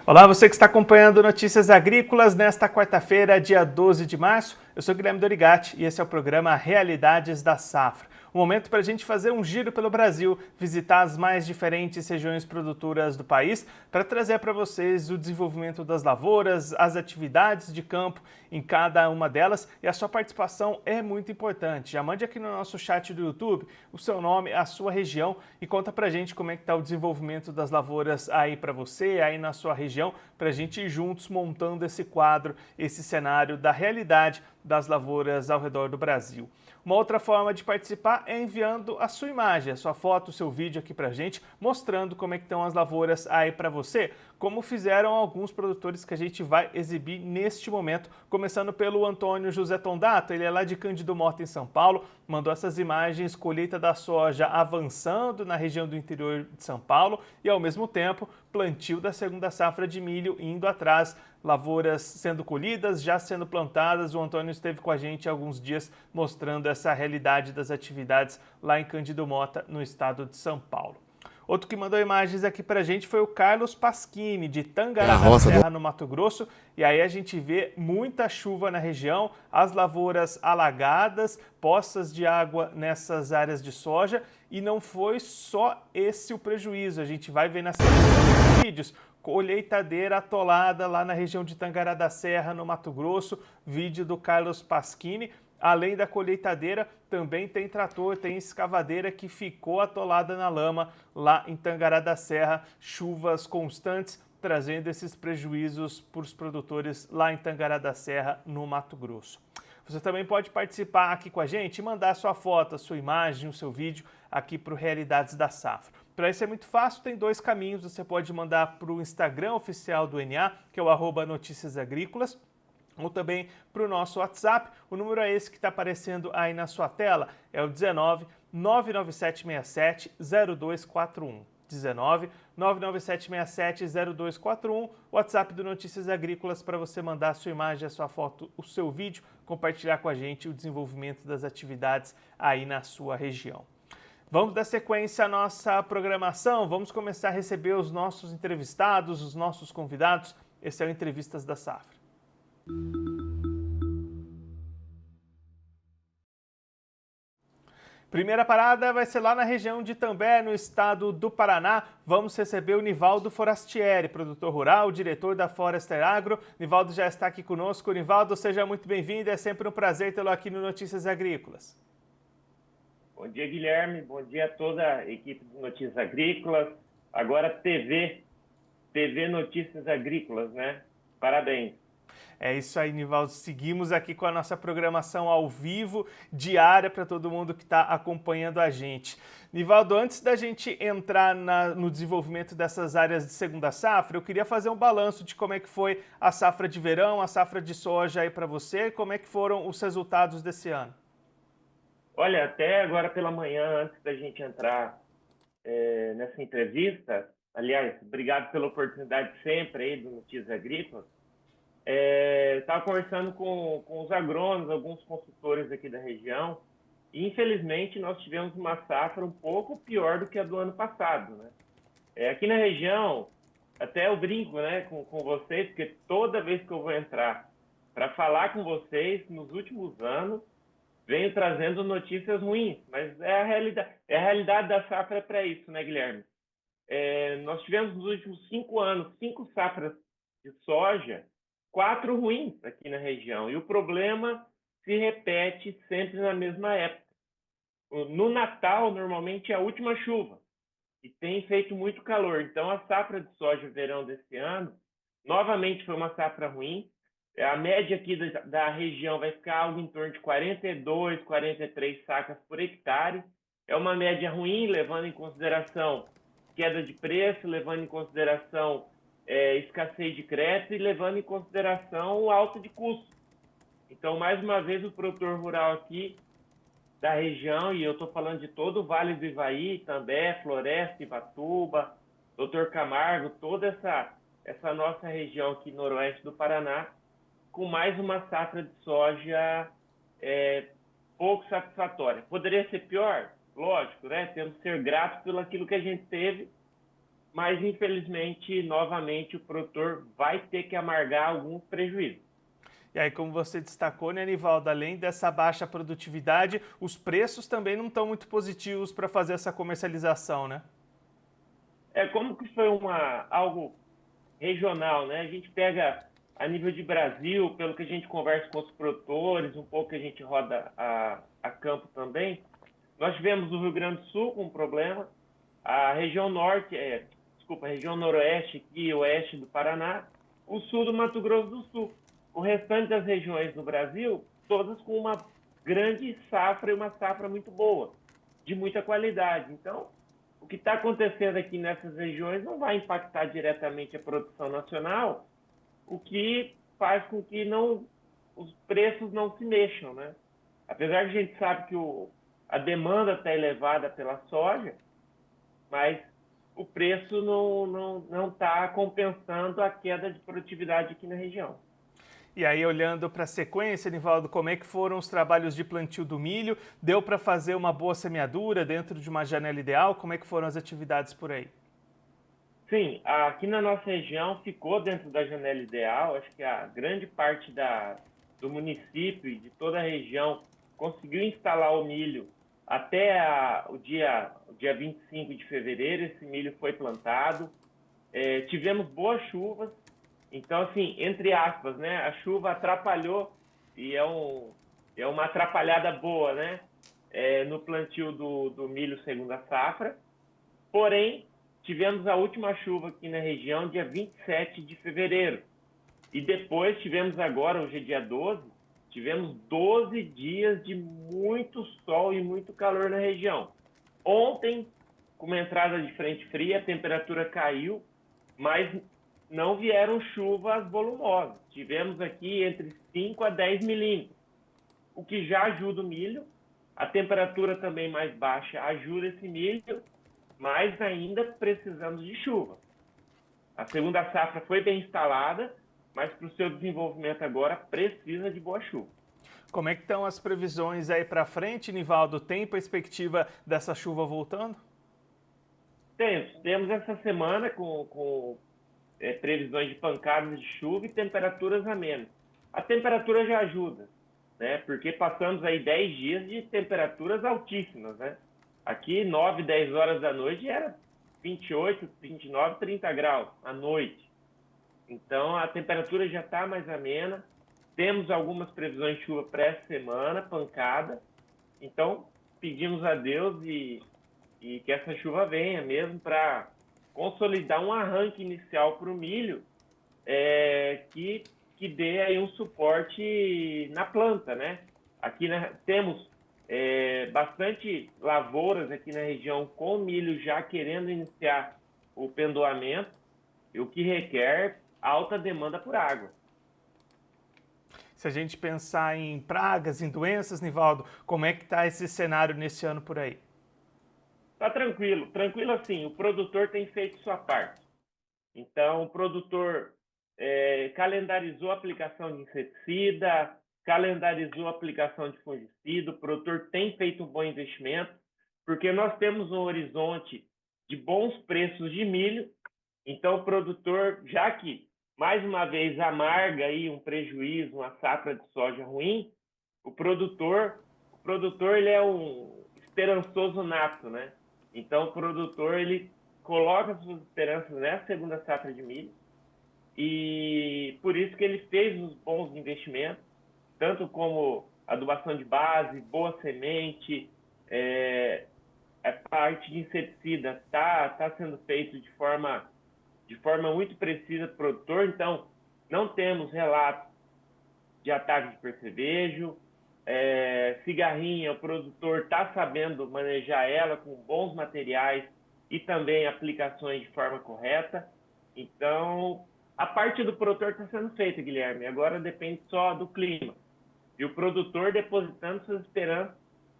Olá, você que está acompanhando Notícias Agrícolas nesta quarta-feira, dia 12 de março. Eu sou Guilherme Dorigatti e esse é o programa Realidades da Safra. Um momento para a gente fazer um giro pelo Brasil, visitar as mais diferentes regiões produtoras do país, para trazer para vocês o desenvolvimento das lavouras, as atividades de campo em cada uma delas, e a sua participação é muito importante. Já mande aqui no nosso chat do YouTube o seu nome, a sua região e conta para a gente como é que está o desenvolvimento das lavouras aí para você, aí na sua região, para a gente ir juntos montando esse quadro, esse cenário da realidade das lavouras ao redor do Brasil. Uma outra forma de participar é enviando a sua imagem, a sua foto, o seu vídeo aqui pra gente, mostrando como é que estão as lavouras aí para você, como fizeram alguns produtores que a gente vai exibir neste momento, começando pelo Antônio José Tondato, ele é lá de Cândido Mota, em São Paulo, mandou essas imagens, colheita da soja avançando na região do interior de São Paulo e, ao mesmo tempo, plantio da segunda safra de milho indo atrás, lavouras sendo colhidas, já sendo plantadas. O Antônio esteve com a gente há alguns dias mostrando essa realidade das atividades lá em Cândido Mota, no estado de São Paulo. Outro que mandou imagens aqui pra gente foi o Carlos Pasquini, de Tangará da Serra, no Mato Grosso. E aí a gente vê muita chuva na região, as lavouras alagadas, poças de água nessas áreas de soja. E não foi só esse o prejuízo, a gente vai ver nas vídeos, colheitadeira atolada lá na região de Tangará da Serra, no Mato Grosso, vídeo do Carlos Pasquini. Além da colheitadeira, também tem trator, tem escavadeira que ficou atolada na lama lá em Tangará da Serra, chuvas constantes trazendo esses prejuízos para os produtores lá em Tangará da Serra, no Mato Grosso. Você também pode participar aqui com a gente e mandar a sua foto, a sua imagem, o seu vídeo aqui para o Realidades da Safra. Para isso é muito fácil, tem dois caminhos. Você pode mandar para o Instagram oficial do NA, que é o @Notícias Agrícolas, ou também para o nosso WhatsApp. O número é esse que está aparecendo aí na sua tela, é o 19 99767 0241. 19 99767 0241, WhatsApp do Notícias Agrícolas, para você mandar a sua imagem, a sua foto, o seu vídeo, compartilhar com a gente o desenvolvimento das atividades aí na sua região. Vamos dar sequência à nossa programação, vamos começar a receber os nossos entrevistados, os nossos convidados. Esse é o Entrevistas da Safra. Primeira parada vai ser lá na região de Itambé, no estado do Paraná. Vamos receber o Nivaldo Forastieri, produtor rural, diretor da Forester Agro. Nivaldo já está aqui conosco. Nivaldo, seja muito bem-vindo, é sempre um prazer tê-lo aqui no Notícias Agrícolas. Bom dia, Guilherme. Bom dia a toda a equipe de Notícias Agrícolas. Agora TV Notícias Agrícolas, né? Parabéns. É isso aí, Nivaldo. Seguimos aqui com a nossa programação ao vivo, diária, para todo mundo que está acompanhando a gente. Nivaldo, antes da gente entrar no desenvolvimento dessas áreas de segunda safra, eu queria fazer um balanço de como é que foi a safra de verão, a safra de soja aí para você, como é que foram os resultados desse ano. Olha, até agora pela manhã, antes da gente entrar nessa entrevista, aliás, obrigado pela oportunidade sempre aí do Notícias Agrícolas. Estava conversando com os agrônomos, alguns consultores aqui da região, e infelizmente nós tivemos uma safra um pouco pior do que a do ano passado, né? Aqui na região, até eu brinco, né, com vocês, porque toda vez que eu vou entrar para falar com vocês, nos últimos anos, venho trazendo notícias ruins, mas é a realidade da safra para isso, né, Guilherme? Nós tivemos nos últimos 5 anos 5 safras de soja, 4 ruins aqui na região, e o problema se repete sempre na mesma época. No Natal, normalmente é a última chuva, e tem feito muito calor. Então, a safra de soja verão desse ano, novamente foi uma safra ruim. A média aqui da região vai ficar algo em torno de 42, 43 sacas por hectare. É uma média ruim, levando em consideração queda de preço, levando em consideração escassez de crédito e levando em consideração alta de custo. Então, mais uma vez, o produtor rural aqui da região, e eu estou falando de todo o Vale do Ivaí, Itambé, Floresta, Ivatuba, Doutor Camargo, toda essa nossa região aqui noroeste do Paraná, com mais uma safra de soja pouco satisfatória. Poderia ser pior? Lógico, né? Temos que ser gratos pelo aquilo que a gente teve, mas infelizmente, novamente, o produtor vai ter que amargar alguns prejuízos. E aí, como você destacou, né, Nivaldo, além dessa baixa produtividade, os preços também não estão muito positivos para fazer essa comercialização, né? É como que foi algo regional, né? A gente pega a nível de Brasil, pelo que a gente conversa com os produtores, um pouco que a gente roda a campo também, nós tivemos o Rio Grande do Sul com um problema, a região norte, desculpa, a região noroeste aqui, oeste do Paraná, o sul do Mato Grosso do Sul. O restante das regiões do Brasil, todas com uma grande safra e uma safra muito boa, de muita qualidade. Então, o que está acontecendo aqui nessas regiões não vai impactar diretamente a produção nacional, o que faz com que os preços não se mexam, né? Apesar que a gente sabe que a demanda está elevada pela soja, mas o preço não está compensando a queda de produtividade aqui na região. E aí, olhando para a sequência, Nivaldo, como é que foram os trabalhos de plantio do milho? Deu para fazer uma boa semeadura dentro de uma janela ideal? Como é que foram as atividades por aí? Sim, aqui na nossa região ficou dentro da janela ideal. Acho que a grande parte do município e de toda a região conseguiu instalar o milho até o dia 25 de fevereiro. Esse milho foi plantado. Tivemos boas chuvas. Então, assim, entre aspas, né, a chuva atrapalhou e é uma atrapalhada boa, né, no plantio do milho segunda safra. Porém, tivemos a última chuva aqui na região dia 27 de fevereiro. E depois tivemos agora, hoje é dia 12, tivemos 12 dias de muito sol e muito calor na região. Ontem, com uma entrada de frente fria, a temperatura caiu, mas não vieram chuvas volumosas. Tivemos aqui entre 5 a 10 milímetros, o que já ajuda o milho. A temperatura também mais baixa ajuda esse milho, mas ainda precisamos de chuva. A segunda safra foi bem instalada, mas para o seu desenvolvimento agora precisa de boa chuva. Como é que estão as previsões aí para frente, Nivaldo? Tem perspectiva dessa chuva voltando? Temos essa semana com previsões de pancadas de chuva e temperaturas amenas. A temperatura já ajuda, né? Porque passamos aí 10 dias de temperaturas altíssimas, né? Aqui, 9, 10 horas da noite era 28, 29, 30 graus à noite. Então, a temperatura já está mais amena. Temos algumas previsões de chuva para essa semana, pancada. Então, pedimos a Deus e que essa chuva venha mesmo para consolidar um arranque inicial para o milho, que dê aí um suporte na planta, né? Aqui temos bastante lavouras aqui na região com milho já querendo iniciar o pendoamento, o que requer alta demanda por água. Se a gente pensar em pragas, em doenças, Nivaldo, como é que está esse cenário nesse ano por aí? Tá tranquilo, tranquilo assim, o produtor tem feito sua parte. Então, o produtor calendarizou a aplicação de inseticida, calendarizou a aplicação de fungicida, o produtor tem feito um bom investimento, porque nós temos um horizonte de bons preços de milho, então o produtor, já que, mais uma vez, amarga aí um prejuízo, uma safra de soja ruim, o produtor ele é um esperançoso nato, né? Então, o produtor, ele coloca suas esperanças nessa segunda safra de milho e por isso que ele fez os bons investimentos, tanto como adubação de base, boa semente, a parte de inseticida está sendo feito de forma muito precisa para o produtor, então não temos relatos de ataque de percevejo, cigarrinha, o produtor está sabendo manejar ela com bons materiais e também aplicações de forma correta. Então, a parte do produtor está sendo feita, Guilherme. Agora depende só do clima. E o produtor depositando suas esperanças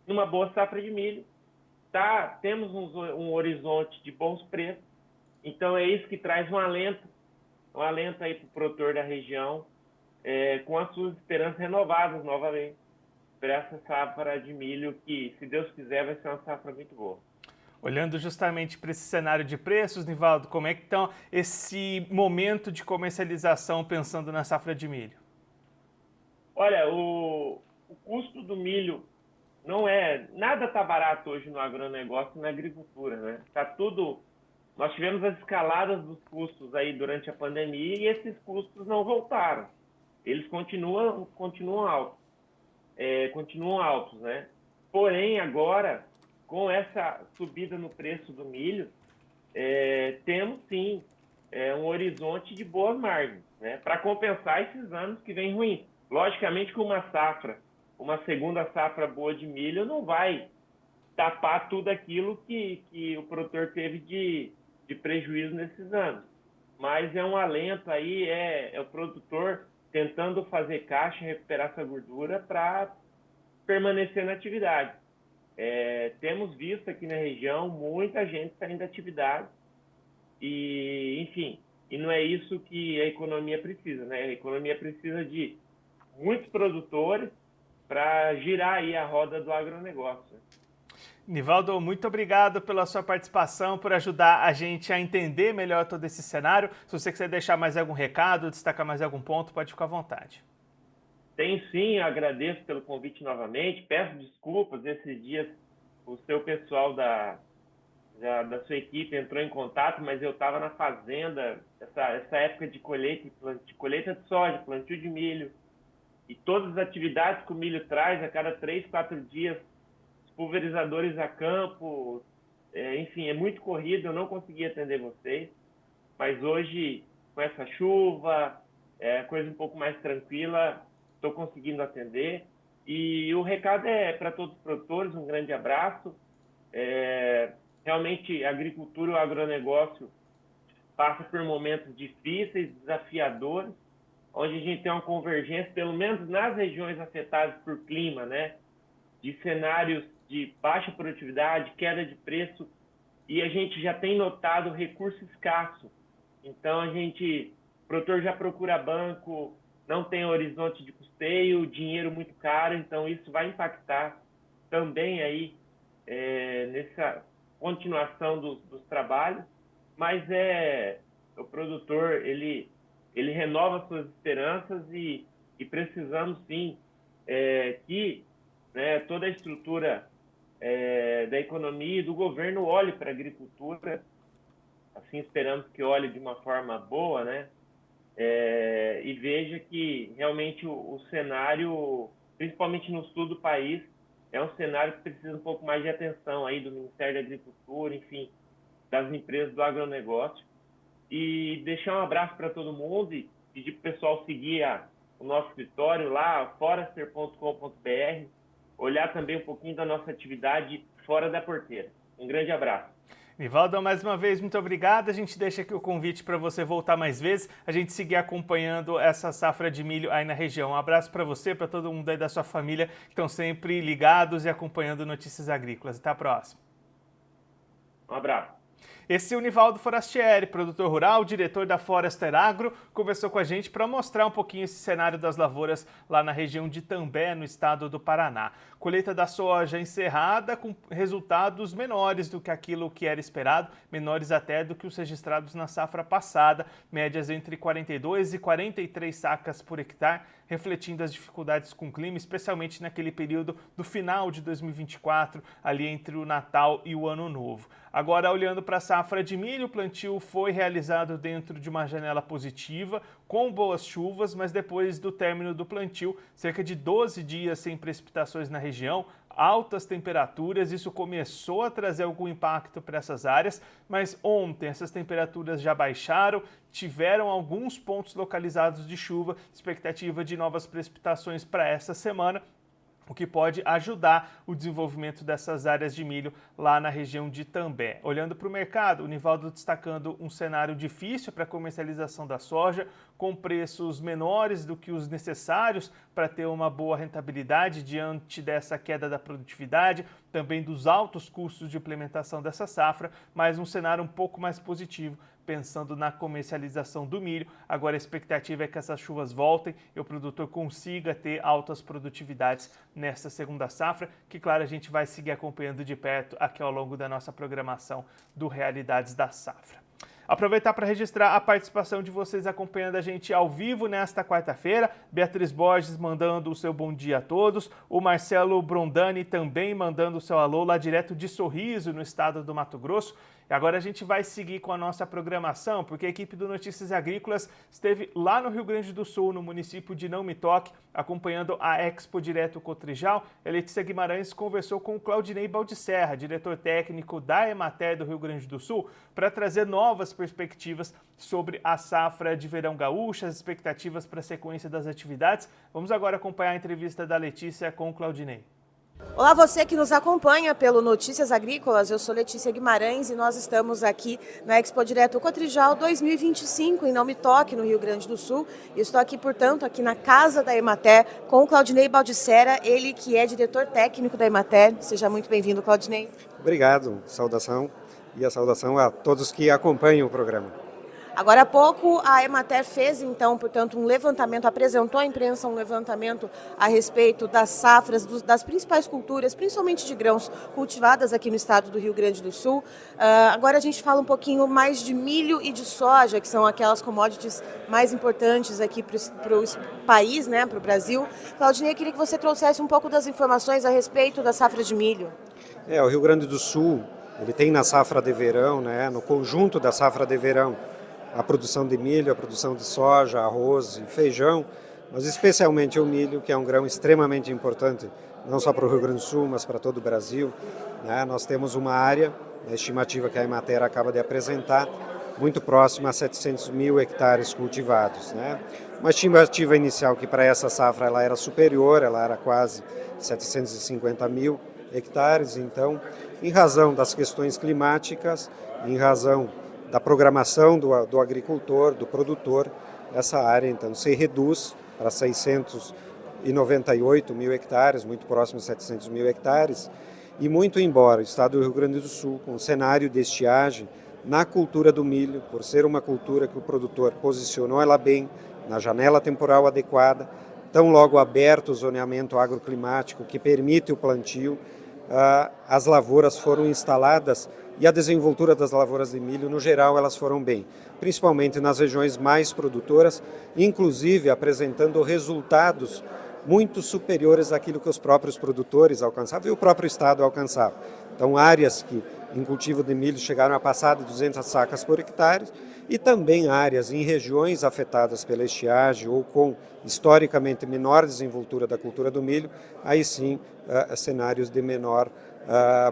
numa boa safra de milho. Temos um horizonte de bons preços. Então, é isso que traz um alento aí para o produtor da região, com as suas esperanças renovadas novamente para essa safra de milho que, se Deus quiser, vai ser uma safra muito boa. Olhando justamente para esse cenário de preços, Nivaldo, como é que está esse momento de comercialização pensando na safra de milho? Olha, o custo do milho não é. Nada está barato hoje no agronegócio e na agricultura, né? Tá tudo. Nós tivemos as escaladas dos custos aí durante a pandemia e esses custos não voltaram. Eles continuam altos, né? Porém, agora, com essa subida no preço do milho, temos sim um horizonte de boas margens, né? Para compensar esses anos que vêm ruins. Logicamente que uma segunda safra boa de milho não vai tapar tudo aquilo que o produtor teve de prejuízo nesses anos. Mas é um alento aí, é o produtor tentando fazer caixa, recuperar essa gordura para permanecer na atividade. Temos visto aqui na região muita gente saindo da atividade e, enfim, e não é isso que a economia precisa, né? A economia precisa de muitos produtores para girar aí a roda do agronegócio. Nivaldo, muito obrigado pela sua participação, por ajudar a gente a entender melhor todo esse cenário. Se você quiser deixar mais algum recado, destacar mais algum ponto, pode ficar à vontade. Tem sim, eu agradeço pelo convite novamente. Peço desculpas, esses dias o seu pessoal da sua equipe entrou em contato, mas eu estava na fazenda, essa época de colheita de soja, plantio de milho, e todas as atividades que o milho traz a cada 3, 4 dias, os pulverizadores a campo, enfim, é muito corrido, eu não consegui atender vocês, mas hoje, com essa chuva, coisa um pouco mais tranquila, estou conseguindo atender. E o recado é para todos os produtores, um grande abraço. Realmente, a agricultura e o agronegócio passa por momentos difíceis, desafiadores, onde a gente tem uma convergência, pelo menos nas regiões afetadas por clima, né, de cenários de baixa produtividade, queda de preço, e a gente já tem notado recurso escasso. Então, o produtor já procura banco, não tem horizonte de custeio, dinheiro muito caro, então isso vai impactar também aí nessa continuação dos trabalhos, mas o produtor, ele renova suas esperanças e precisamos sim que, né, toda a estrutura da economia e do governo olhe para a agricultura, assim esperamos que olhe de uma forma boa, né? E veja que realmente o cenário, principalmente no sul do país, é um cenário que precisa um pouco mais de atenção aí do Ministério da Agricultura, enfim, das empresas do agronegócio. E deixar um abraço para todo mundo e pedir para o pessoal seguir o nosso escritório lá, forester.com.br, olhar também um pouquinho da nossa atividade fora da porteira. Um grande abraço. Nivaldo, mais uma vez, muito obrigado. A gente deixa aqui o convite para você voltar mais vezes, a gente seguir acompanhando essa safra de milho aí na região. Um abraço para você, para todo mundo aí da sua família que estão sempre ligados e acompanhando notícias agrícolas. Até a próxima. Um abraço. Esse é o Nivaldo Forastieri, produtor rural, diretor da Forester Agro, conversou com a gente para mostrar um pouquinho esse cenário das lavouras lá na região de Itambé, no estado do Paraná. Colheita da soja encerrada com resultados menores do que aquilo que era esperado, menores até do que os registrados na safra passada, médias entre 42 e 43 sacas por hectare, refletindo as dificuldades com o clima, especialmente naquele período do final de 2024, ali entre o Natal e o Ano Novo. Agora, olhando para a safra de milho, o plantio foi realizado dentro de uma janela positiva, com boas chuvas, mas depois do término do plantio, cerca de 12 dias sem precipitações na região, altas temperaturas, isso começou a trazer algum impacto para essas áreas, mas ontem essas temperaturas já baixaram, tiveram alguns pontos localizados de chuva, expectativa de novas precipitações para essa semana, o que pode ajudar o desenvolvimento dessas áreas de milho lá na região de Itambé. Olhando para o mercado, o Nivaldo destacando um cenário difícil para a comercialização da soja, com preços menores do que os necessários para ter uma boa rentabilidade diante dessa queda da produtividade, também dos altos custos de implementação dessa safra, mas um cenário um pouco mais positivo, pensando na comercialização do milho. Agora a expectativa é que essas chuvas voltem e o produtor consiga ter altas produtividades nesta segunda safra, que claro, a gente vai seguir acompanhando de perto aqui ao longo da nossa programação do Realidades da Safra. Aproveitar para registrar a participação de vocês acompanhando a gente ao vivo nesta quarta-feira. Beatriz Borges mandando o seu bom dia a todos. O Marcelo Brondani também mandando o seu alô lá direto de Sorriso, no estado do Mato Grosso. E agora a gente vai seguir com a nossa programação, porque a equipe do Notícias Agrícolas esteve lá no Rio Grande do Sul, no município de Não Me Toque, acompanhando a Expo Direto Cotrijal. A Letícia Guimarães conversou com o Claudinei Baldicerra, diretor técnico da Emater do Rio Grande do Sul, para trazer novas perspectivas sobre a safra de verão gaúcha, as expectativas para a sequência das atividades. Vamos agora acompanhar a entrevista da Letícia com o Claudinei. Olá, você que nos acompanha pelo Notícias Agrícolas, eu sou Letícia Guimarães e nós estamos aqui na Expo Direto Cotrijal 2025 em Não Me Toque, no Rio Grande do Sul. E estou aqui, portanto, aqui na casa da Emater com o Claudinei Baldicerra, ele que é diretor técnico da Emater. Seja muito bem-vindo, Claudinei. Obrigado, saudação e a saudação a todos que acompanham o programa. Agora há pouco a Emater fez, então, portanto, um levantamento, apresentou à imprensa um levantamento a respeito das safras, das principais culturas, principalmente de grãos, cultivadas aqui no estado do Rio Grande do Sul. Agora a gente fala um pouquinho mais de milho e de soja, que são aquelas commodities mais importantes aqui para o país, né, para o Brasil. Claudinei, eu queria que você trouxesse um pouco das informações a respeito da safra de milho. O Rio Grande do Sul, ele tem na safra de verão, né, no conjunto da safra de verão, a produção de milho, a produção de soja, arroz e feijão, mas especialmente o milho, que é um grão extremamente importante, não só para o Rio Grande do Sul, mas para todo o Brasil. Nós temos uma área, a estimativa que a Emater acaba de apresentar, muito próxima a 700 mil hectares cultivados. Uma estimativa inicial que para essa safra ela era superior, ela era quase 750 mil hectares, então, em razão das questões climáticas, em razão da programação do agricultor, do produtor, essa área então se reduz para 698 mil hectares, muito próximo de 700 mil hectares, e muito embora o estado do Rio Grande do Sul, com o cenário de estiagem, na cultura do milho, por ser uma cultura que o produtor posicionou ela bem, na janela temporal adequada, tão logo aberto o zoneamento agroclimático que permite o plantio, as lavouras foram instaladas e a desenvoltura das lavouras de milho, no geral, elas foram bem, principalmente nas regiões mais produtoras, inclusive apresentando resultados muito superiores àquilo que os próprios produtores alcançavam e o próprio Estado alcançava. Então, áreas que em cultivo de milho chegaram a passar de 200 sacas por hectare e também áreas em regiões afetadas pela estiagem ou com historicamente menor desenvoltura da cultura do milho, aí sim cenários de menor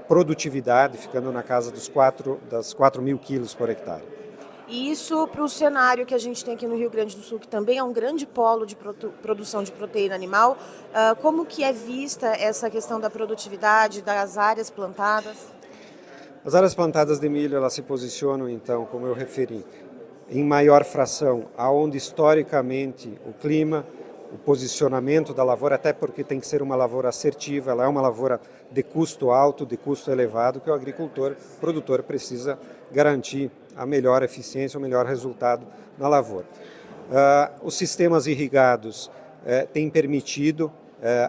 produtividade, ficando na casa das 4 mil quilos por hectare. E isso para o cenário que a gente tem aqui no Rio Grande do Sul, que também é um grande polo de produção de proteína animal, como que é vista essa questão da produtividade das áreas plantadas? As áreas plantadas de milho, elas se posicionam, então, como eu referi, em maior fração, aonde historicamente o clima, o posicionamento da lavoura, até porque tem que ser uma lavoura assertiva, ela é uma lavoura de custo alto, de custo elevado, que o agricultor, produtor precisa garantir a melhor eficiência, o melhor resultado na lavoura. Os sistemas irrigados têm permitido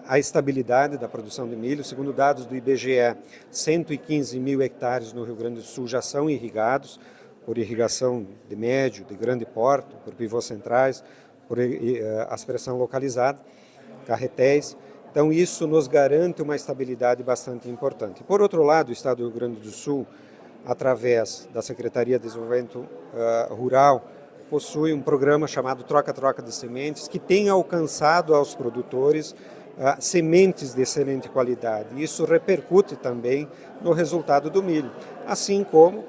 a estabilidade da produção de milho. Segundo dados do IBGE, 115 mil hectares no Rio Grande do Sul já são irrigados por irrigação de médio, de grande porte, por pivôs centrais, por aspersão localizada, carretéis. Então, isso nos garante uma estabilidade bastante importante. Por outro lado, o Estado do Rio Grande do Sul, através da Secretaria de Desenvolvimento Rural, possui um programa chamado Troca-Troca de Sementes, que tem alcançado aos produtores sementes de excelente qualidade. Isso repercute também no resultado do milho. Assim como,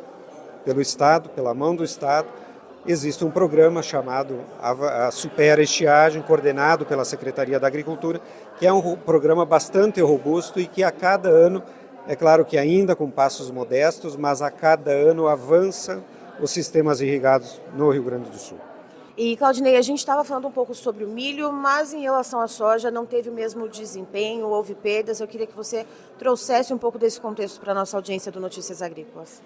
pelo Estado, pela mão do Estado, existe um programa chamado a Supera Estiagem, coordenado pela Secretaria da Agricultura, que é um programa bastante robusto e que a cada ano, é claro que ainda com passos modestos, mas a cada ano avança os sistemas irrigados no Rio Grande do Sul. E, Claudinei, a gente estava falando um pouco sobre o milho, mas em relação à soja não teve o mesmo desempenho, houve perdas. Eu queria que você trouxesse um pouco desse contexto para a nossa audiência do Notícias Agrícolas.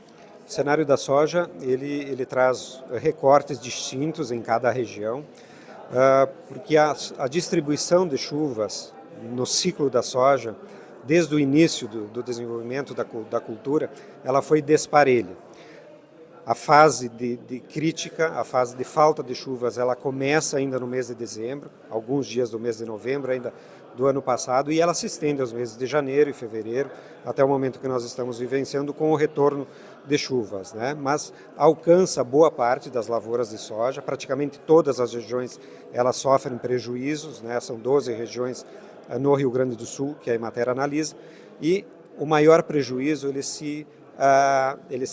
O cenário da soja, ele traz recortes distintos em cada região, porque a distribuição de chuvas no ciclo da soja, desde o início do desenvolvimento da cultura, ela foi desparelha. A fase de crítica, a fase de falta de chuvas, ela começa ainda no mês de dezembro, alguns dias do mês de novembro ainda do ano passado, e ela se estende aos meses de janeiro e fevereiro, até o momento que nós estamos vivenciando com o retorno de chuvas, né? Mas alcança boa parte das lavouras de soja, praticamente todas as regiões elas sofrem prejuízos, né? São 12 regiões no Rio Grande do Sul, que a Emater analisa, e o maior prejuízo ele se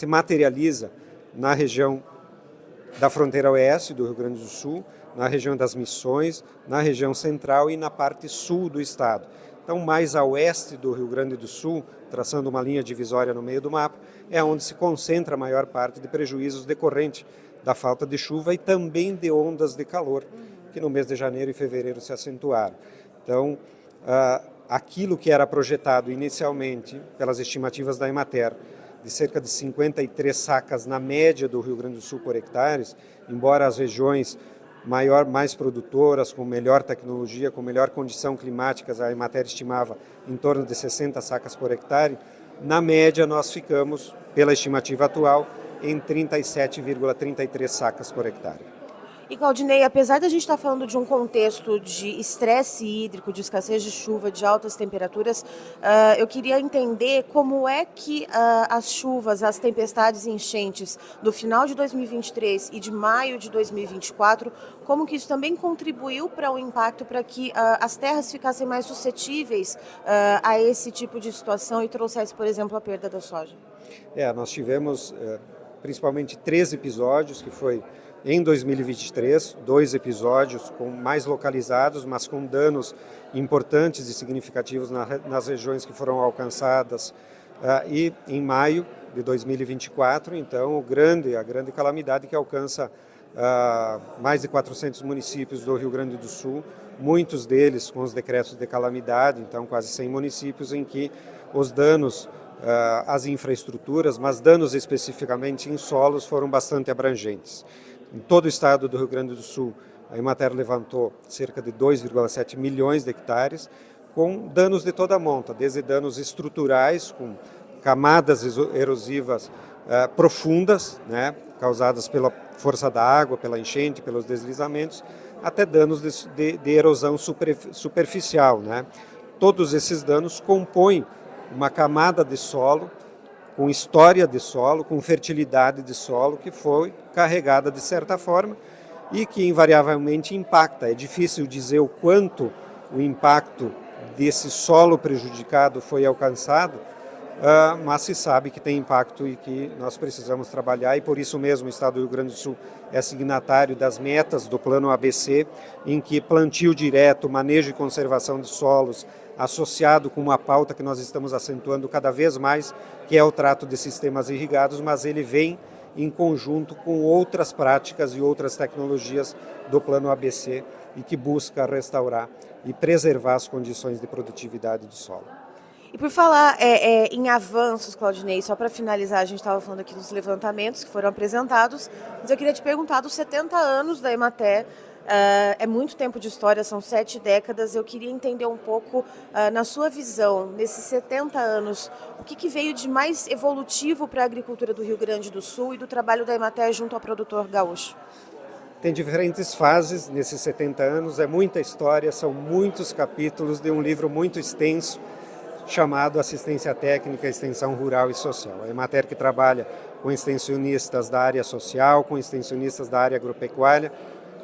materializa na região da fronteira oeste do Rio Grande do Sul, na região das Missões, na região central e na parte sul do estado. Então, mais a oeste do Rio Grande do Sul, traçando uma linha divisória no meio do mapa, é onde se concentra a maior parte de prejuízos decorrentes da falta de chuva e também de ondas de calor, que no mês de janeiro e fevereiro se acentuaram. Então, aquilo que era projetado inicialmente pelas estimativas da Emater, de cerca de 53 sacas na média do Rio Grande do Sul por hectares, embora as regiões mais produtoras, com melhor tecnologia, com melhor condição climática, a Emater estimava em torno de 60 sacas por hectare, na média nós ficamos, pela estimativa atual, em 37,33 sacas por hectare. E, Claudinei, apesar da gente estar falando de um contexto de estresse hídrico, de escassez de chuva, de altas temperaturas, eu queria entender como é que as chuvas, as tempestades e enchentes do final de 2023 e de maio de 2024, como que isso também contribuiu para o impacto para que as terras ficassem mais suscetíveis a esse tipo de situação e trouxesse, por exemplo, a perda da soja? Nós tivemos principalmente 3 episódios, que foi em 2023, 2 episódios mais localizados, mas com danos importantes e significativos nas regiões que foram alcançadas. E em maio de 2024, então, a grande calamidade que alcança mais de 400 municípios do Rio Grande do Sul, muitos deles com os decretos de calamidade, então quase 100 municípios em que os danos às infraestruturas, mas danos especificamente em solos, foram bastante abrangentes. Em todo o estado do Rio Grande do Sul, a Emater levantou cerca de 2,7 milhões de hectares, com danos de toda a monta, desde danos estruturais, com camadas erosivas profundas, né, causadas pela força da água, pela enchente, pelos deslizamentos, até danos de erosão superficial, né. Todos esses danos compõem uma camada de solo, com história de solo, com fertilidade de solo, que foi carregada de certa forma e que invariavelmente impacta. É difícil dizer o quanto o impacto desse solo prejudicado foi alcançado, mas se sabe que tem impacto e que nós precisamos trabalhar, e por isso mesmo o Estado do Rio Grande do Sul é signatário das metas do Plano ABC, em que plantio direto, manejo e conservação de solos, associado com uma pauta que nós estamos acentuando cada vez mais, que é o trato de sistemas irrigados, mas ele vem em conjunto com outras práticas e outras tecnologias do Plano ABC e que busca restaurar e preservar as condições de produtividade do solo. E por falar em avanços, Claudinei, só para finalizar, a gente estava falando aqui dos levantamentos que foram apresentados, mas eu queria te perguntar dos 70 anos da Emater. É muito tempo de história, são 7 décadas. Eu queria entender um pouco, na sua visão, nesses 70 anos, o que veio de mais evolutivo para a agricultura do Rio Grande do Sul e do trabalho da Emater junto ao produtor gaúcho? Tem diferentes fases nesses 70 anos, é muita história, são muitos capítulos de um livro muito extenso, chamado Assistência Técnica, Extensão Rural e Social. A Emater que trabalha com extensionistas da área social, com extensionistas da área agropecuária,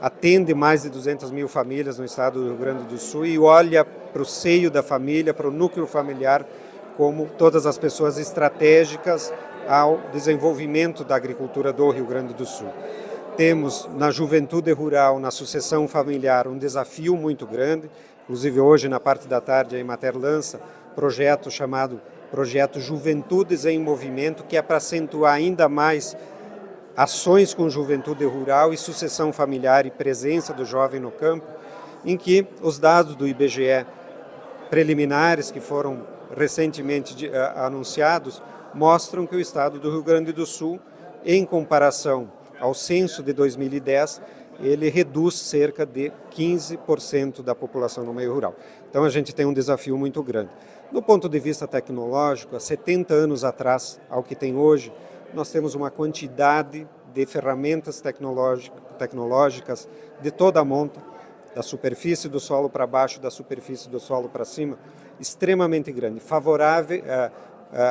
atende mais de 200 mil famílias no estado do Rio Grande do Sul e olha para o seio da família, para o núcleo familiar, como todas as pessoas estratégicas ao desenvolvimento da agricultura do Rio Grande do Sul. Temos na juventude rural, na sucessão familiar, um desafio muito grande. Inclusive hoje, na parte da tarde, a Emater lança projeto chamado Projeto Juventudes em Movimento, que é para acentuar ainda mais ações com juventude rural e sucessão familiar e presença do jovem no campo, em que os dados do IBGE preliminares que foram recentemente anunciados mostram que o estado do Rio Grande do Sul, em comparação ao censo de 2010, ele reduz cerca de 15% da população no meio rural. Então a gente tem um desafio muito grande. Do ponto de vista tecnológico, há 70 anos atrás ao que tem hoje, nós temos uma quantidade de ferramentas tecnológicas de toda a monta, da superfície do solo para baixo, da superfície do solo para cima, extremamente grande, favorável,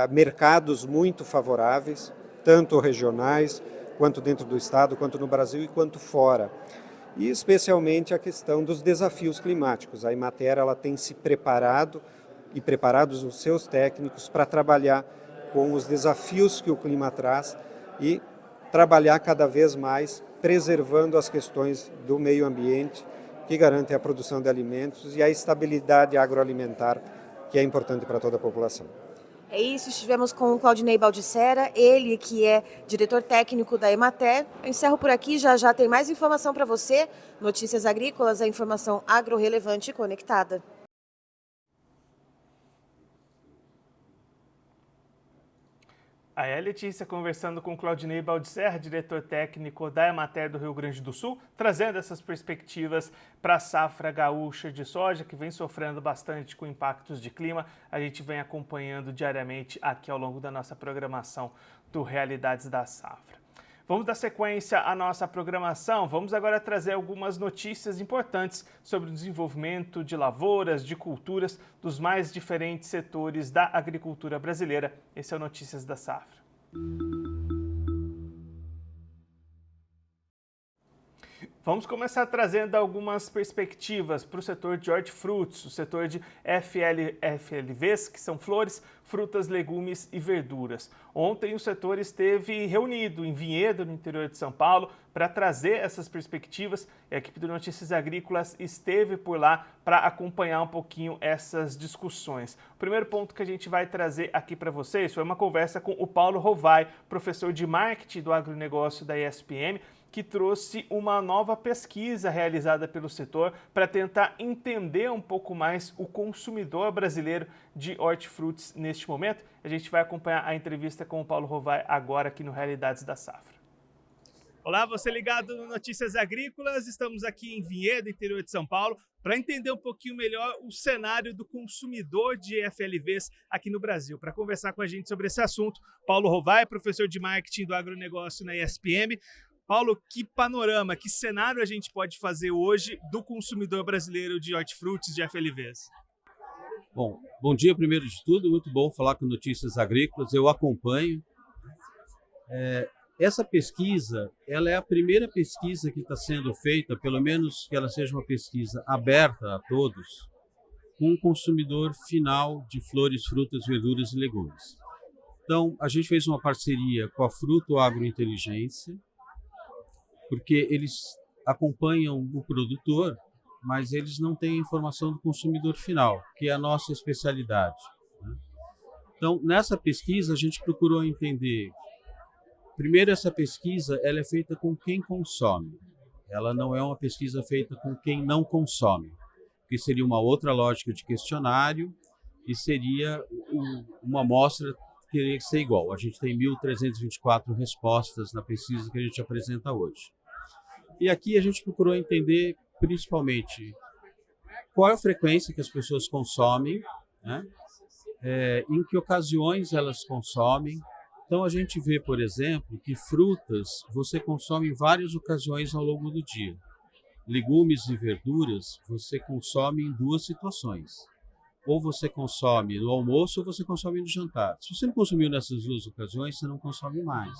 mercados muito favoráveis, tanto regionais, quanto dentro do estado, quanto no Brasil e quanto fora. E especialmente a questão dos desafios climáticos. A Emater ela tem se preparado e preparados os seus técnicos para trabalhar com os desafios que o clima traz e trabalhar cada vez mais preservando as questões do meio ambiente que garantem a produção de alimentos e a estabilidade agroalimentar que é importante para toda a população. É isso, estivemos com o Claudinei Baldissera, ele que é diretor técnico da Emater. Eu encerro por aqui, já tem mais informação para você. Notícias Agrícolas, a informação agro-relevante e conectada. Aí a Letícia conversando com o Claudinei Baldisserra, diretor técnico da Emater do Rio Grande do Sul, trazendo essas perspectivas para a safra gaúcha de soja, que vem sofrendo bastante com impactos de clima. A gente vem acompanhando diariamente aqui ao longo da nossa programação do Realidades da Safra. Vamos dar sequência à nossa programação. Vamos agora trazer algumas notícias importantes sobre o desenvolvimento de lavouras, de culturas, dos mais diferentes setores da agricultura brasileira. Esse é o Notícias da Safra. Vamos começar trazendo algumas perspectivas para o setor de hortifrutos, o setor de FLVs, que são flores, frutas, legumes e verduras. Ontem o setor esteve reunido em Vinhedo, no interior de São Paulo, para trazer essas perspectivas. A equipe do Notícias Agrícolas esteve por lá para acompanhar um pouquinho essas discussões. O primeiro ponto que a gente vai trazer aqui para vocês foi uma conversa com o Paulo Rovai, professor de marketing do agronegócio da ESPM, que trouxe uma nova pesquisa realizada pelo setor para tentar entender um pouco mais o consumidor brasileiro de hortifrutis neste momento. A gente vai acompanhar a entrevista com o Paulo Rovai agora aqui no Realidades da Safra. Olá, você ligado no Notícias Agrícolas, estamos aqui em Vinhedo, interior de São Paulo, para entender um pouquinho melhor o cenário do consumidor de FLVs aqui no Brasil. Para conversar com a gente sobre esse assunto, Paulo Rovai, professor de marketing do agronegócio na ESPM. Paulo, que panorama, que cenário a gente pode fazer hoje do consumidor brasileiro de hortifrutis, de FLVs? Bom dia primeiro de tudo, muito bom falar com Notícias Agrícolas, eu acompanho. Essa pesquisa, ela é a primeira pesquisa que está sendo feita, pelo menos que ela seja uma pesquisa aberta a todos, com o consumidor final de flores, frutas, verduras e legumes. Então, a gente fez uma parceria com a Fruto Agrointeligência, porque eles acompanham o produtor, mas eles não têm a informação do consumidor final, que é a nossa especialidade, né? Então, nessa pesquisa, a gente procurou entender. Primeiro, essa pesquisa ela é feita com quem consome. Ela não é uma pesquisa feita com quem não consome, que seria uma outra lógica de questionário e seria uma amostra que teria que ser igual. A gente tem 1.324 respostas na pesquisa que a gente apresenta hoje. E aqui a gente procurou entender, principalmente, qual é a frequência que as pessoas consomem, né? Em que ocasiões elas consomem. Então, a gente vê, por exemplo, que frutas você consome em várias ocasiões ao longo do dia. Legumes e verduras você consome em duas situações. Ou você consome no almoço ou você consome no jantar. Se você não consumiu nessas duas ocasiões, você não consome mais.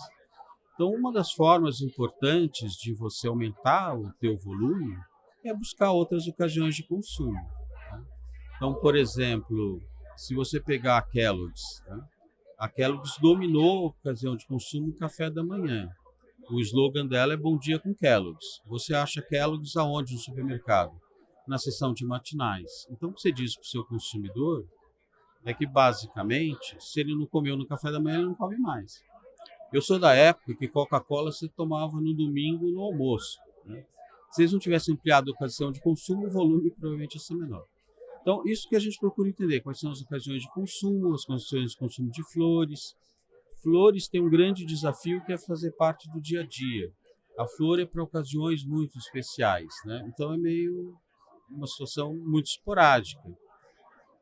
Então, uma das formas importantes de você aumentar o teu volume é buscar outras ocasiões de consumo, tá? Então, por exemplo, se você pegar a Kellogg's, tá? A Kellogg's dominou a ocasião de consumo no café da manhã. O slogan dela é Bom Dia com Kellogg's. Você acha Kellogg's aonde no supermercado? Na seção de matinais. Então, o que você diz para o seu consumidor é que, basicamente, se ele não comeu no café da manhã, ele não come mais. Eu sou da época que Coca-Cola se tomava no domingo no almoço, né? Se eles não tivessem ampliado a ocasião de consumo, o volume provavelmente ia ser menor. Então, isso que a gente procura entender, quais são as ocasiões de consumo, as condições de consumo de flores. Flores têm um grande desafio que é fazer parte do dia a dia. A flor é para ocasiões muito especiais, né? Então é meio uma situação muito esporádica.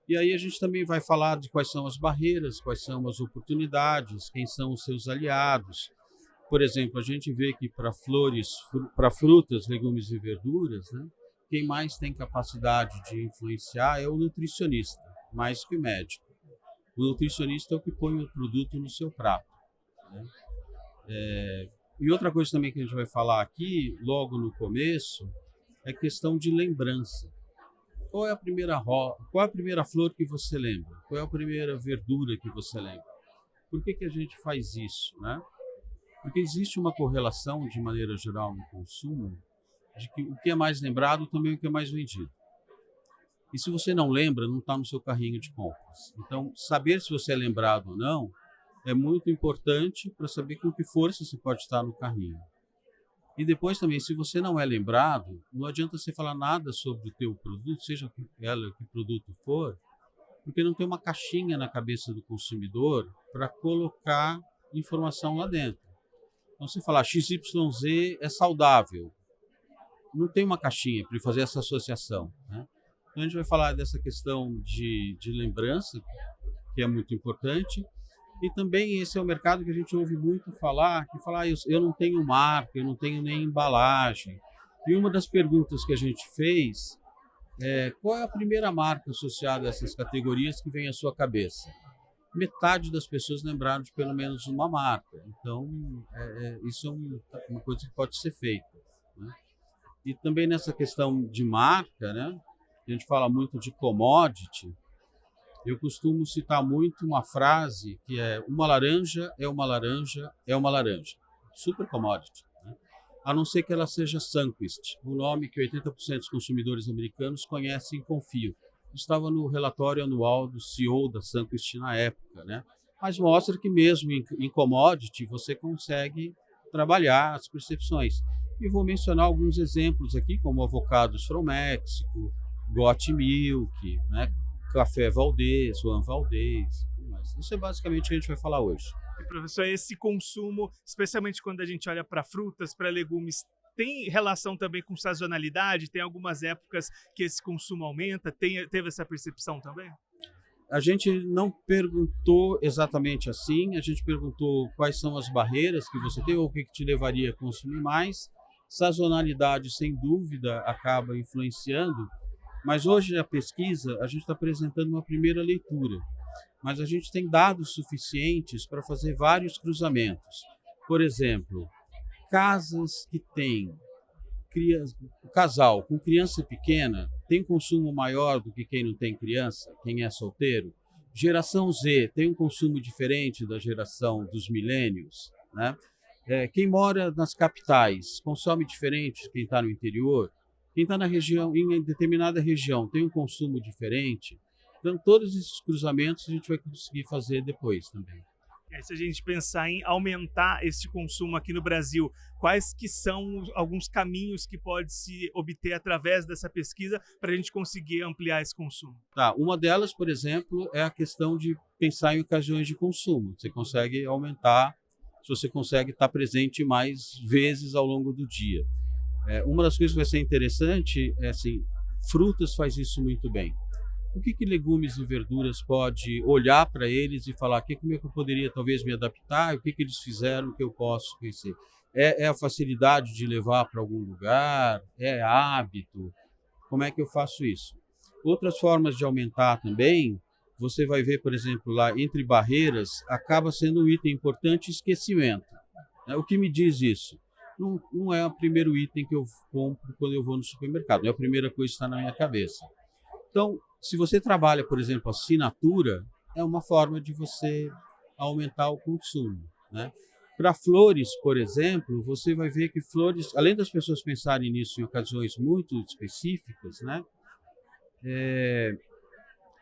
E aí a gente também vai falar de quais são as barreiras, quais são as oportunidades, quem são os seus aliados. Por exemplo, a gente vê que para flores, para frutas, legumes e verduras, né, quem mais tem capacidade de influenciar é o nutricionista, mais que o médico. O nutricionista é o que põe o produto no seu prato, né? E outra coisa também que a gente vai falar aqui, logo no começo, é questão de lembrança. Qual é a primeira flor que você lembra? Qual é a primeira verdura que você lembra? Por que a gente faz isso, né? Porque existe uma correlação, de maneira geral, no consumo, de que o que é mais lembrado também é o que é mais vendido. E se você não lembra, não está no seu carrinho de compras. Então, saber se você é lembrado ou não é muito importante para saber com que força você pode estar no carrinho. E depois também, se você não é lembrado, não adianta você falar nada sobre o teu produto, seja que produto for, porque não tem uma caixinha na cabeça do consumidor para colocar informação lá dentro. Então, se falar XYZ é saudável, não tem uma caixinha para fazer essa associação, né? Então, a gente vai falar dessa questão de lembrança, que é muito importante. E também esse é um mercado que a gente ouve muito falar, que fala, eu não tenho marca, eu não tenho nem embalagem. E uma das perguntas que a gente fez é, qual é a primeira marca associada a essas categorias que vem à sua cabeça? Metade das pessoas lembraram de pelo menos uma marca. Então, isso é uma coisa que pode ser feita, né? E também nessa questão de marca, né, a gente fala muito de commodity. Eu costumo citar muito uma frase que é uma laranja é uma laranja é uma laranja. Super commodity, né? A não ser que ela seja Sunkist, um nome que 80% dos consumidores americanos conhecem e confiam. Estava no relatório anual do CEO da Sunkist na época, né? Mas mostra que mesmo em commodity você consegue trabalhar as percepções. E vou mencionar alguns exemplos aqui, como avocados from México, Got Milk, né? Café Valdez, Juan Valdez. Isso é basicamente o que a gente vai falar hoje. E, professor, esse consumo, especialmente quando a gente olha para frutas, para legumes, tem relação também com sazonalidade? Tem algumas épocas que esse consumo aumenta? Teve essa percepção também? A gente não perguntou exatamente assim, a gente perguntou quais são as barreiras que você tem ou o que te levaria a consumir mais. Sazonalidade, sem dúvida, acaba influenciando, mas hoje a pesquisa, a gente está apresentando uma primeira leitura, mas a gente tem dados suficientes para fazer vários cruzamentos. Por exemplo, casas que têm casal com criança pequena tem consumo maior do que quem não tem criança, quem é solteiro. Geração Z tem um consumo diferente da geração dos milênios, né? Quem mora nas capitais consome diferente de quem está no interior. Quem está na região, em determinada região, tem um consumo diferente. Então, todos esses cruzamentos a gente vai conseguir fazer depois também. Se a gente pensar em aumentar esse consumo aqui no Brasil, quais que são alguns caminhos que pode se obter através dessa pesquisa para a gente conseguir ampliar esse consumo? Tá, uma delas, por exemplo, é a questão de pensar em ocasiões de consumo. Você consegue aumentar, se você consegue estar presente mais vezes ao longo do dia. Uma das coisas que vai ser interessante é assim, frutas faz isso muito bem. O que legumes e verduras pode olhar para eles e falar como é que eu poderia talvez me adaptar, o que eles fizeram que eu posso conhecer? É a facilidade de levar para algum lugar? É hábito? Como é que eu faço isso? Outras formas de aumentar também, você vai ver, por exemplo, lá entre barreiras, acaba sendo um item importante, esquecimento. O que me diz isso? Não é o primeiro item que eu compro quando eu vou no supermercado, não é a primeira coisa que está na minha cabeça. Então, se você trabalha, por exemplo, assinatura, é uma forma de você aumentar o consumo, né? Para flores, por exemplo, você vai ver que flores, além das pessoas pensarem nisso em ocasiões muito específicas, né?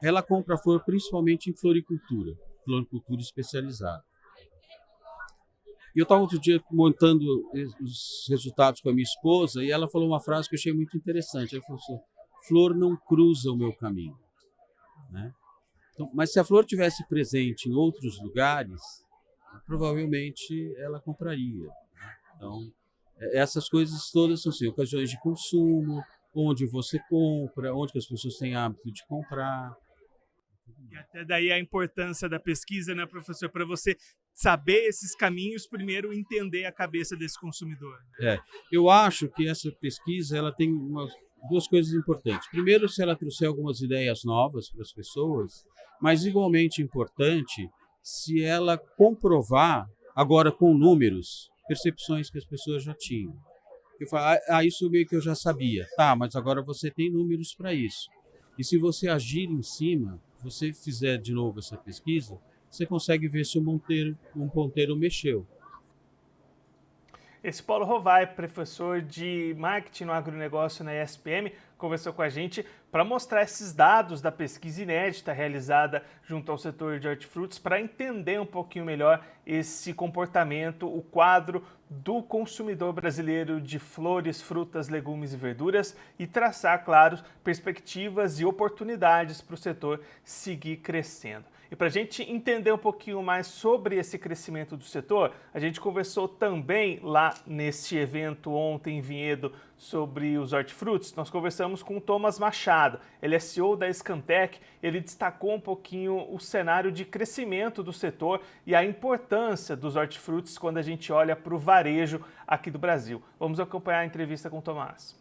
Ela compra flor principalmente em floricultura especializada. eu estava outro dia montando os resultados com a minha esposa e ela falou uma frase que eu achei muito interessante. Ela falou assim: flor não cruza o meu caminho, né? Então, mas se a flor tivesse presente em outros lugares, provavelmente ela compraria, né? Então, essas coisas todas são assim, ocasiões de consumo, onde você compra, onde que as pessoas têm hábito de comprar. E até daí a importância da pesquisa, né, professor, para você saber esses caminhos, primeiro entender a cabeça desse consumidor. Eu acho que essa pesquisa ela tem duas coisas importantes. Primeiro, se ela trouxer algumas ideias novas para as pessoas, mas igualmente importante, se ela comprovar, agora com números, percepções que as pessoas já tinham. Eu falo, isso meio que eu já sabia. Tá, mas agora você tem números para isso. E se você agir em cima, você fizer de novo essa pesquisa, você consegue ver se um ponteiro mexeu. Esse Paulo Rovai, professor de marketing no agronegócio na ESPM, conversou com a gente para mostrar esses dados da pesquisa inédita realizada junto ao setor de hortifrutis para entender um pouquinho melhor esse comportamento, o quadro do consumidor brasileiro de flores, frutas, legumes e verduras e traçar, claro, perspectivas e oportunidades para o setor seguir crescendo. E para a gente entender um pouquinho mais sobre esse crescimento do setor, a gente conversou também lá neste evento ontem em Vinhedo sobre os hortifrutis. Nós conversamos com o Thomas Machado, ele é CEO da Scantec, ele destacou um pouquinho o cenário de crescimento do setor e a importância dos hortifrutis quando a gente olha para o varejo aqui do Brasil. Vamos acompanhar a entrevista com o Tomás.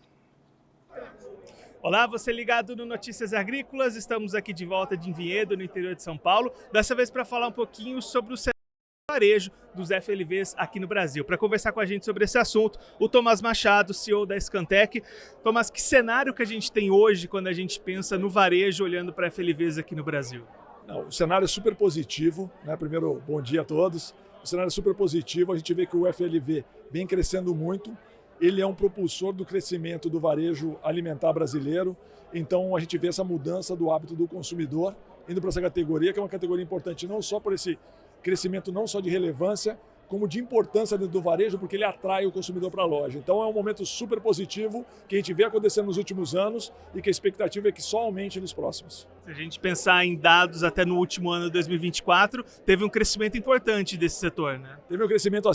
Olá, você ligado no Notícias Agrícolas, estamos aqui de volta de Vinhedo, no interior de São Paulo, dessa vez para falar um pouquinho sobre o cenário de varejo dos FLVs aqui no Brasil. Para conversar com a gente sobre esse assunto, o Thomas Machado, CEO da Scantec. Thomas, que cenário que a gente tem hoje quando a gente pensa no varejo olhando para FLVs aqui no Brasil? Não, o cenário é super positivo, né? Primeiro, bom dia a todos. O cenário é super positivo, a gente vê que o FLV vem crescendo muito. Ele é um propulsor do crescimento do varejo alimentar brasileiro. Então, a gente vê essa mudança do hábito do consumidor indo para essa categoria, que é uma categoria importante não só por esse crescimento, não só de relevância, como de importância dentro do varejo, porque ele atrai o consumidor para a loja. Então, é um momento super positivo que a gente vê acontecendo nos últimos anos e que a expectativa é que só aumente nos próximos. Se a gente pensar em dados até no último ano de 2024, teve um crescimento importante desse setor, né? Teve um crescimento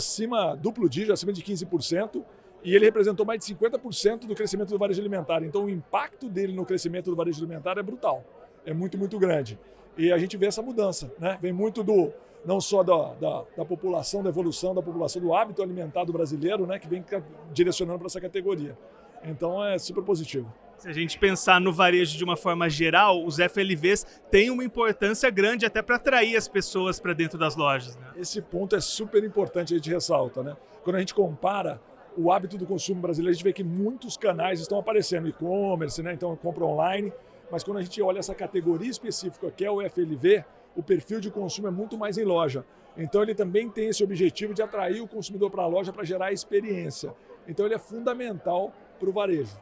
duplo dígito, acima de 15%. E ele representou mais de 50% do crescimento do varejo alimentar. Então, o impacto dele no crescimento do varejo alimentar é brutal. É muito, muito grande. E a gente vê essa mudança, né? Vem muito não só da população, da evolução da população, do hábito alimentar do brasileiro, né? Que vem direcionando para essa categoria. Então, é super positivo. Se a gente pensar no varejo de uma forma geral, os FLVs têm uma importância grande até para atrair as pessoas para dentro das lojas, né? Esse ponto é super importante, a gente ressalta, né? Quando a gente compara o hábito do consumo brasileiro, a gente vê que muitos canais estão aparecendo, e-commerce, né? Então compra online, mas quando a gente olha essa categoria específica que é o FLV, o perfil de consumo é muito mais em loja. Então ele também tem esse objetivo de atrair o consumidor para a loja para gerar experiência. Então ele é fundamental para o varejo.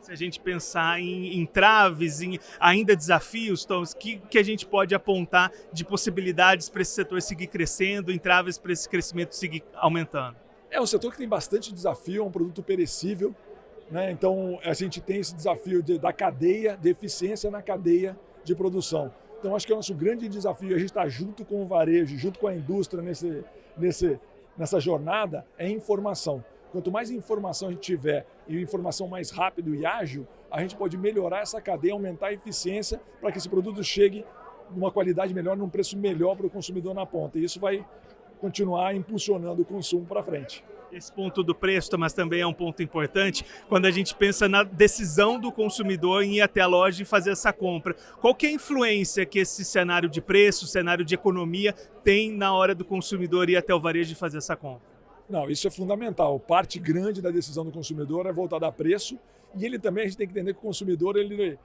Se a gente pensar em entraves, em ainda desafios, então, que a gente pode apontar de possibilidades para esse setor seguir crescendo, entraves para esse crescimento seguir aumentando? É um setor que tem bastante desafio, é um produto perecível, né? Então a gente tem esse desafio da cadeia, de eficiência na cadeia de produção. Então acho que é o nosso grande desafio, a gente está junto com o varejo, junto com a indústria nessa jornada, é informação. Quanto mais informação a gente tiver e informação mais rápido e ágil, a gente pode melhorar essa cadeia, aumentar a eficiência para que esse produto chegue numa qualidade melhor, num preço melhor para o consumidor na ponta. E isso vai continuar impulsionando o consumo para frente. Esse ponto do preço, mas também é um ponto importante quando a gente pensa na decisão do consumidor em ir até a loja e fazer essa compra. Qual que é a influência que esse cenário de preço, cenário de economia tem na hora do consumidor ir até o varejo e fazer essa compra? Não, isso é fundamental. Parte grande da decisão do consumidor é voltada a preço e ele também, a gente tem que entender que o consumidor ele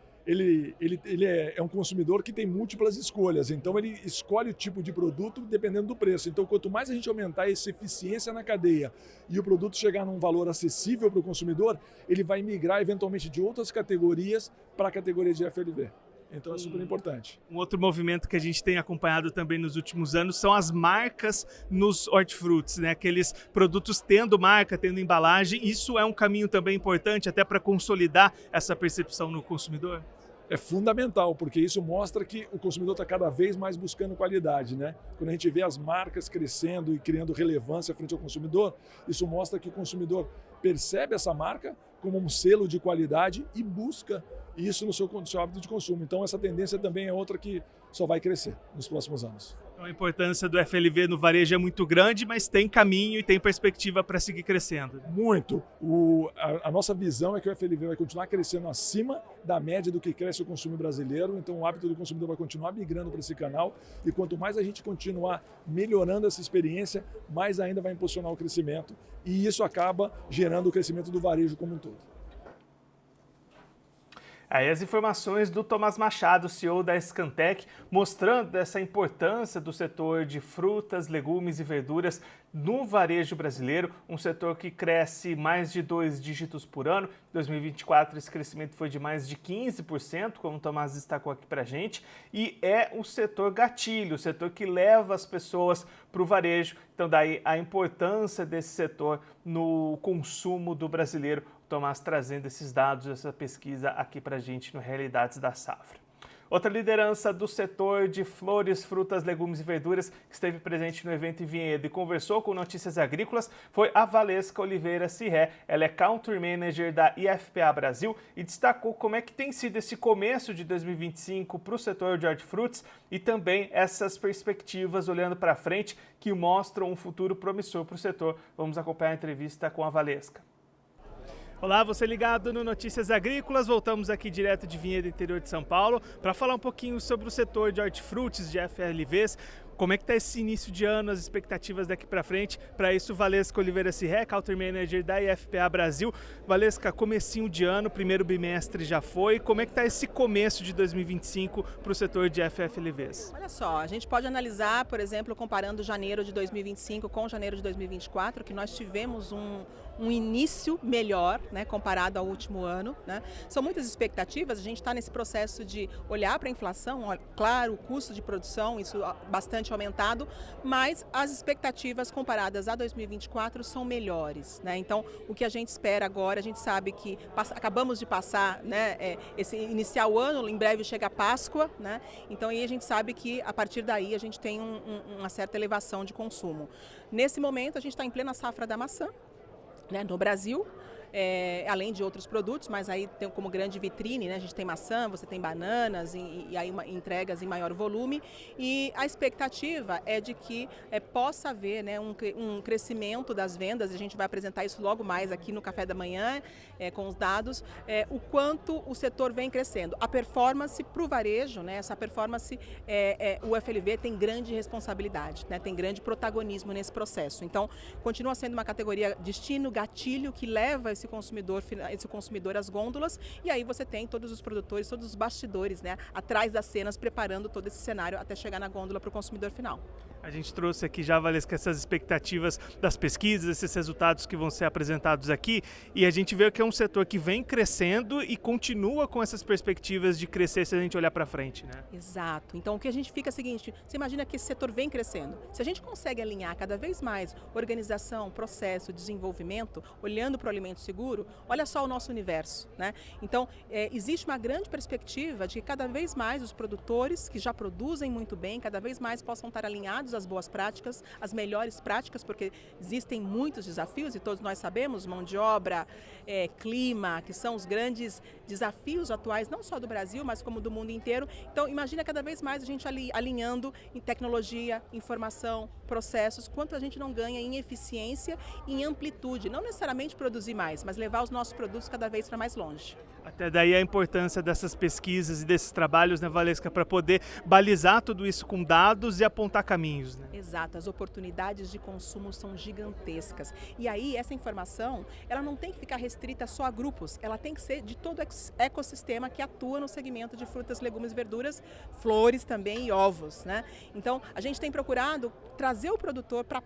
é um consumidor que tem múltiplas escolhas, então ele escolhe o tipo de produto dependendo do preço. Então, quanto mais a gente aumentar essa eficiência na cadeia e o produto chegar num valor acessível para o consumidor, ele vai migrar eventualmente de outras categorias para a categoria de FLV. Então é super importante. Um outro movimento que a gente tem acompanhado também nos últimos anos são as marcas nos hortifrutis, né? Aqueles produtos tendo marca, tendo embalagem. Isso é um caminho também importante até para consolidar essa percepção no consumidor? É fundamental, porque isso mostra que o consumidor está cada vez mais buscando qualidade, né? Quando a gente vê as marcas crescendo e criando relevância frente ao consumidor, isso mostra que o consumidor percebe essa marca como um selo de qualidade e busca isso no seu hábito de consumo. Então essa tendência também é outra que só vai crescer nos próximos anos. Então, a importância do FLV no varejo é muito grande, mas tem caminho e tem perspectiva para seguir crescendo. Muito. A nossa visão é que o FLV vai continuar crescendo acima da média do que cresce o consumo brasileiro, então o hábito do consumidor vai continuar migrando para esse canal e quanto mais a gente continuar melhorando essa experiência, mais ainda vai impulsionar o crescimento e isso acaba gerando o crescimento do varejo como um todo. Aí as informações do Tomás Machado, CEO da Scantec, mostrando essa importância do setor de frutas, legumes e verduras no varejo brasileiro, um setor que cresce mais de 2 dígitos por ano. Em 2024 esse crescimento foi de mais de 15%, como o Tomás destacou aqui para a gente, e é o setor gatilho, o setor que leva as pessoas para o varejo. Então daí a importância desse setor no consumo do brasileiro. Tomás trazendo esses dados, essa pesquisa aqui para a gente no Realidades da Safra. Outra liderança do setor de flores, frutas, legumes e verduras que esteve presente no evento em Vinhedo e conversou com Notícias Agrícolas foi a Valesca Oliveira Cirré. Ela é Country Manager da IFPA Brasil e destacou como é que tem sido esse começo de 2025 para o setor de hortifrutis e também essas perspectivas olhando para frente que mostram um futuro promissor para o setor. Vamos acompanhar a entrevista com a Valesca. Olá, você ligado no Notícias Agrícolas, voltamos aqui direto de Vinhedo, interior de São Paulo, para falar um pouquinho sobre o setor de hortifrutis, de FLVs, como é que está esse início de ano, as expectativas daqui para frente. Para isso, Valesca Oliveira Cirré, Country Manager da IFPA Brasil. Valesca, comecinho de ano, primeiro bimestre já foi, como é que está esse começo de 2025 para o setor de FLVs? Olha só, a gente pode analisar, por exemplo, comparando janeiro de 2025 com janeiro de 2024, que nós tivemos um início melhor, né, comparado ao último ano, né? São muitas expectativas, a gente está nesse processo de olhar para a inflação, claro, o custo de produção, isso bastante aumentado, mas as expectativas comparadas a 2024 são melhores, né? Então, o que a gente espera agora, a gente sabe que acabamos de passar, né, iniciar o ano, em breve chega a Páscoa, né? Então, aí a gente sabe que a partir daí a gente tem uma certa elevação de consumo. Nesse momento, a gente está em plena safra da maçã, né, no Brasil, além de outros produtos, mas aí tem como grande vitrine, né, a gente tem maçã, você tem bananas e aí entregas em maior volume e a expectativa é de que possa haver, né, um crescimento das vendas, e a gente vai apresentar isso logo mais aqui no Café da Manhã com os dados, o quanto o setor vem crescendo. A performance para o varejo, né, essa performance, o FLV tem grande responsabilidade, né, tem grande protagonismo nesse processo. Então, continua sendo uma categoria destino, gatilho, que leva esse consumidor às gôndolas, e aí você tem todos os produtores, todos os bastidores, né, atrás das cenas, preparando todo esse cenário até chegar na gôndola para o consumidor final. A gente trouxe aqui já, Valesca, essas expectativas das pesquisas, esses resultados que vão ser apresentados aqui, e a gente vê que é um setor que vem crescendo e continua com essas perspectivas de crescer se a gente olhar para frente, né? Exato. Então, o que a gente fica é o seguinte, você imagina que esse setor vem crescendo. Se a gente consegue alinhar cada vez mais organização, processo, desenvolvimento, olhando para o alimento seguro, olha só o nosso universo, né? Então, existe uma grande perspectiva de que cada vez mais os produtores que já produzem muito bem, cada vez mais possam estar alinhados às boas práticas, às melhores práticas, porque existem muitos desafios e todos nós sabemos, mão de obra, clima, que são os grandes desafios atuais, não só do Brasil, mas como do mundo inteiro. Então, imagina cada vez mais a gente alinhando em tecnologia, informação, processos, quanto a gente não ganha em eficiência e em amplitude, não necessariamente produzir mais, mas levar os nossos produtos cada vez para mais longe. Até daí a importância dessas pesquisas e desses trabalhos, né, Valesca, para poder balizar tudo isso com dados e apontar caminhos, né? Exato, as oportunidades de consumo são gigantescas. E aí essa informação, ela não tem que ficar restrita só a grupos, ela tem que ser de todo o ecossistema que atua no segmento de frutas, legumes, verduras, flores também e ovos, né? Então, a gente tem procurado trazer o produtor para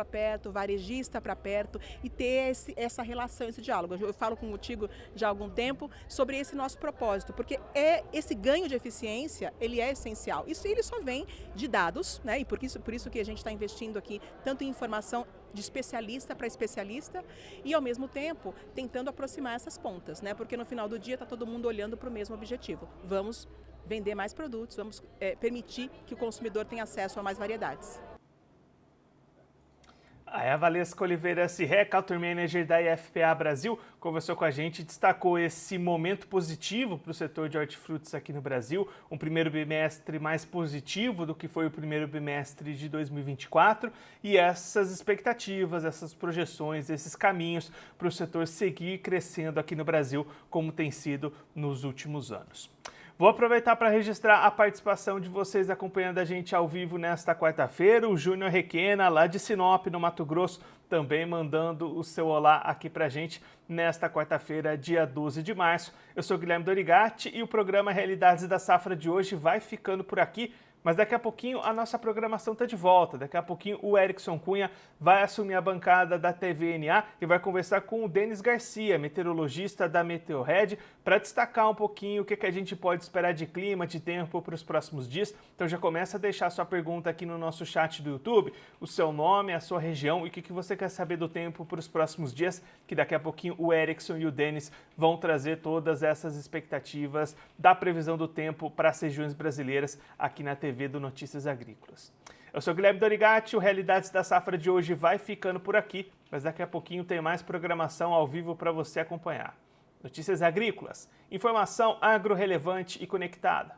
perto, o varejista para perto e ter essa relação, esse diálogo. Eu falo contigo já há algum tempo sobre esse nosso propósito, porque esse ganho de eficiência, ele é essencial. Isso ele só vem de dados, né? E por isso que a gente está investindo aqui tanto em informação de especialista para especialista e, ao mesmo tempo, tentando aproximar essas pontas, né? Porque no final do dia está todo mundo olhando para o mesmo objetivo. Vamos vender mais produtos, vamos permitir que o consumidor tenha acesso a mais variedades. A Valesca Oliveira Cirré, Country Manager da IFPA Brasil, conversou com a gente e destacou esse momento positivo para o setor de hortifrutis aqui no Brasil, um primeiro bimestre mais positivo do que foi o primeiro bimestre de 2024 e essas expectativas, essas projeções, esses caminhos para o setor seguir crescendo aqui no Brasil, como tem sido nos últimos anos. Vou aproveitar para registrar a participação de vocês acompanhando a gente ao vivo nesta quarta-feira. O Júnior Requena, lá de Sinop, no Mato Grosso, também mandando o seu olá aqui para a gente nesta quarta-feira, dia 12 de março. Eu sou Guilherme Dorigatti e o programa Realidades da Safra de hoje vai ficando por aqui. Mas daqui a pouquinho a nossa programação está de volta. Daqui a pouquinho o Erickson Cunha vai assumir a bancada da TVNA e vai conversar com o Denis Garcia, meteorologista da Meteorred, para destacar um pouquinho o que a gente pode esperar de clima, de tempo para os próximos dias. Então já começa a deixar sua pergunta aqui no nosso chat do YouTube, o seu nome, a sua região e o que você quer saber do tempo para os próximos dias, que daqui a pouquinho o Erickson e o Denis vão trazer todas essas expectativas da previsão do tempo para as regiões brasileiras aqui na TV do Notícias Agrícolas. Eu sou Guilherme Dorigatti, o Realidades da Safra de hoje vai ficando por aqui, mas daqui a pouquinho tem mais programação ao vivo para você acompanhar. Notícias Agrícolas, informação agro-relevante e conectada.